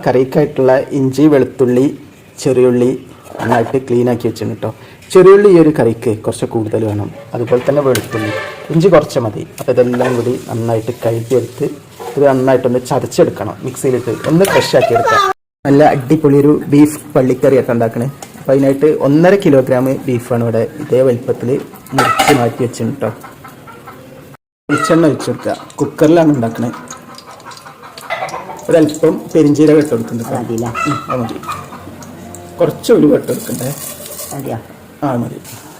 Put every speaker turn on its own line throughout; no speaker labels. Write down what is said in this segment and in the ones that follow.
കറിക്കായിട്ടുള്ള ഇഞ്ചി വെളുത്തുള്ളി ചെറിയുള്ളി നന്നായിട്ട് ക്ലീൻ ആക്കി വെച്ചിട്ടുണ്ട് കേട്ടോ. ചെറിയുള്ളി ഈ ഒരു കറിക്ക് കുറച്ച് കൂടുതൽ വേണം, അതുപോലെ തന്നെ വെളുത്തുള്ളി, ഇഞ്ചി കുറച്ച് മതി. അപ്പോൾ ഇതെല്ലാം കൂടി നന്നായിട്ട് കഴുകിയെടുത്ത് ഇത് നന്നായിട്ടൊന്ന് ചതച്ചെടുക്കണം, മിക്സിയിലിട്ട് ഒന്ന് ഫ്രഷ് ആക്കി എടുക്കാം. നല്ല അടിപൊളി ഒരു ബീഫ് പള്ളിക്കറിയൊക്കെ ഉണ്ടാക്കണേ. അപ്പോൾ അതിനായിട്ട് 1.5 കിലോഗ്രാം ബീഫാണ് ഇവിടെ ഇതേ വലിപ്പത്തിൽ മുറിച്ച് മാറ്റി വെച്ചിട്ടുണ്ട് കേട്ടോ. വെളിച്ചെണ്ണ ഒഴിച്ച് കൊടുക്കുക. കുക്കറിലാണ് ഉണ്ടാക്കണേ. ഒരല്പം പെരിഞ്ചീരകം ഇട്ട് കൊടുക്കുന്നുണ്ട്. അത് മതി. കുറച്ച് ഉലുവ ഇട്ട് കൊടുക്കണ്ടേ? മതി.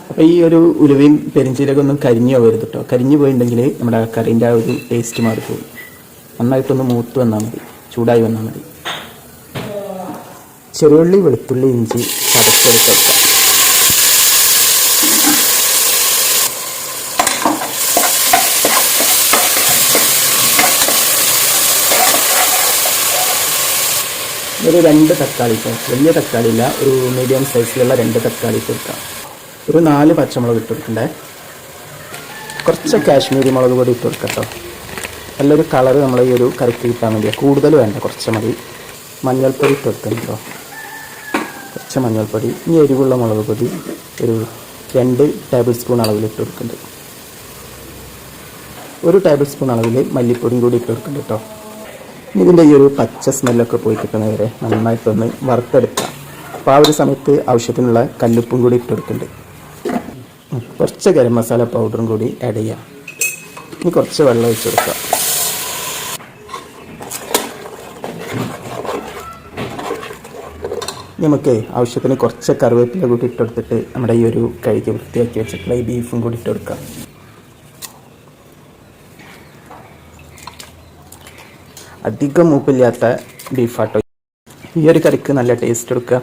അപ്പോൾ ഈ ഒരു ഉലുവയും പെരിഞ്ചീരകം ഒന്നും കരിഞ്ഞു പോകരുത് കേട്ടോ. കരിഞ്ഞു പോയിട്ടുണ്ടെങ്കിൽ നമ്മുടെ കറീൻ്റെ ആ ഒരു ടേസ്റ്റ് മാറിപ്പോകും. നന്നായിട്ടൊന്ന് മൂത്ത് വന്നാൽ മതി, ചൂടായി വന്നാൽ മതി. ചെറുള്ളി വെളുത്തുള്ളി ഇഞ്ചി ചതച്ചെടുത്ത് വെക്കാം. ഒരു 2 തക്കാളി, വലിയ തക്കാളി ഇല്ല, ഒരു മീഡിയം സൈസിലുള്ള 2 തക്കാളി ഇട്ട് കൊടുക്കാം. ഒരു 4 പച്ചമുളക് ഇട്ട് കൊടുക്കണ്ടേ. കുറച്ച് കാശ്മീരി മുളക് പൊടി ഇട്ട് കൊടുക്കാം കേട്ടോ. നല്ലൊരു കളറ് നമ്മൾ ഈ ഒരു കറിക്ക് കിട്ടാൻ വേണ്ടിയാണ്. കൂടുതൽ വേണ്ട, കുറച്ച് മതി. മഞ്ഞൾപ്പൊടി ഇട്ട് കൊടുക്കണം കേട്ടോ, കുറച്ച് മഞ്ഞൾപ്പൊടി. ഇനി എരിവുള്ള മുളക് പൊടി ഒരു 2 ടേബിൾ സ്പൂൺ അളവിൽ ഇട്ട് കൊടുക്കുന്നുണ്ട്. 1 ടേബിൾ സ്പൂൺ അളവിൽ മല്ലിപ്പൊടിയും കൂടി ഇട്ട് കൊടുക്കുന്നുണ്ട് കേട്ടോ. ഇതിൻ്റെ ഈ ഒരു പച്ച സ്മെല്ലൊക്കെ പോയി കിട്ടുന്നവരെ നന്നായിട്ടൊന്ന് വറുത്തെടുക്കാം. അപ്പോൾ ആ ഒരു സമയത്ത് ആവശ്യത്തിനുള്ള കല്ലുപ്പും കൂടി ഇട്ട് കൊടുക്കുന്നുണ്ട്. കുറച്ച് ഗരം മസാല പൗഡറും കൂടി ആഡ് ചെയ്യാം. ഇനി കുറച്ച് വെള്ളം ഒഴിച്ച് കൊടുക്കാം. നമുക്ക് ആവശ്യത്തിന് കുറച്ച് കറിവേപ്പില കൂടി ഇട്ടെടുത്തിട്ട് നമ്മുടെ ഈ ഒരു കഴുകി വൃത്തിയാക്കി വെച്ചിട്ടുള്ള ഈ ബീഫും കൂടി ഇട്ട് കൊടുക്കാം. അധികം മൂപ്പില്ലാത്ത ബീഫാട്ടോ. ഈ ഒരു കറിക്ക് നല്ല ടേസ്റ്റ് എടുക്കുക.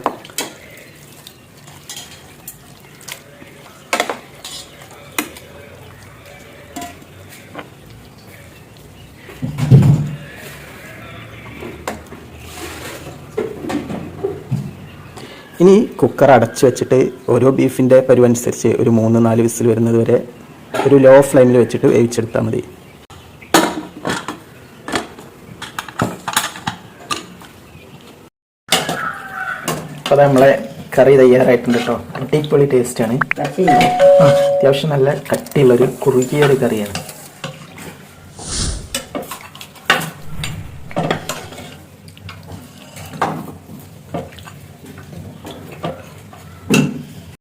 ഇനി കുക്കർ അടച്ച് വെച്ചിട്ട് ഓരോ ബീഫിൻ്റെ പരുവനുസരിച്ച് ഒരു 3-4 വിസിൽ വരുന്നത് വരെ ഒരു ലോ ഫ്ലെയിമിൽ വെച്ചിട്ട് വേവിച്ചെടുത്താൽ മതി. അപ്പോൾ നമ്മളെ കറി തയ്യാറായിട്ടുണ്ട് കേട്ടോ. അടിപൊളി ടേസ്റ്റാണ്. അത്യാവശ്യം നല്ല കട്ടിയുള്ളൊരു കുറുകിയൊരു കറിയാണ്.